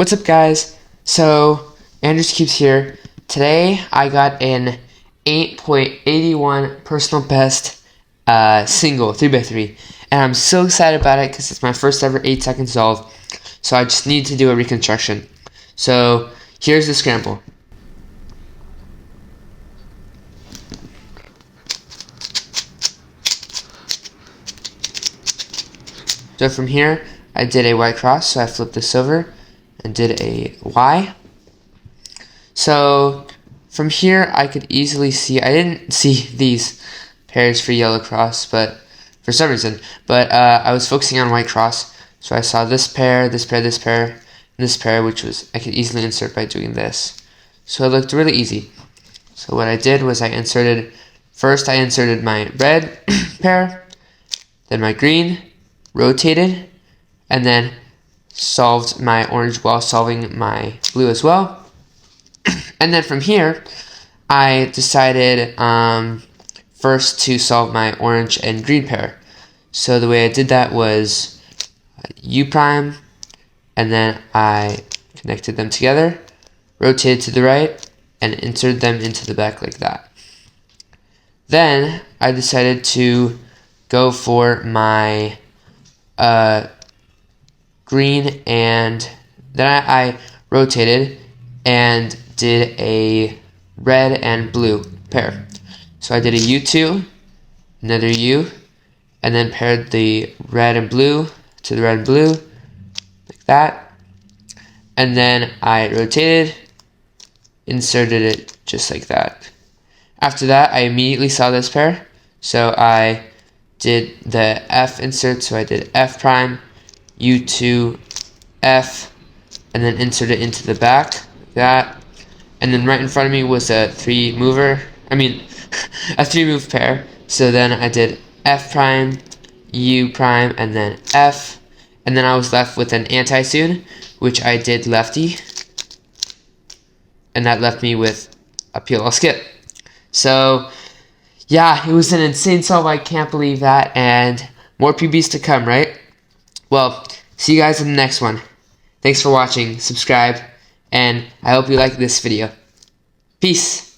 What's up, guys? So, AndersCubes here. Today I got an 8.81 personal best single 3x3, and I'm so excited about it because it's my first ever 8-second solve. So I just need to do a reconstruction. So here's the scramble. So from here, I did a Y cross, so I flipped this over and did a Y. So from here, I could easily see, I didn't see these pairs for yellow cross, but for some reason, but I was focusing on white cross, so I saw this pair, this pair, this pair, and this pair, which was, I could easily insert by doing this. So it looked really easy. So what I did was I inserted my red pair, then my green, rotated, and then solved my orange while solving my blue as well. And then from here, I decided first to solve my orange and green pair. So the way I did that was U prime, and then I connected them together, rotated to the right, and inserted them into the back like that. Then I decided to go for my green, and then I rotated and did a red and blue pair. So I did a U2, another U, and then paired the red and blue to the red and blue, like that. And then I rotated, inserted it just like that. After that, I immediately saw this pair, so I did the F insert, so I did F prime, U2, F, and then insert it into the back, like that. And then right in front of me was a a 3-move pair. So then I did F prime, U prime, and then F, and then I was left with an anti-soon, which I did lefty, and that left me with a PLL skip. So yeah, it was an insane solve. I can't believe that, and more PBs to come, right? Well, see you guys in the next one. Thanks for watching, subscribe, and I hope you like this video. Peace!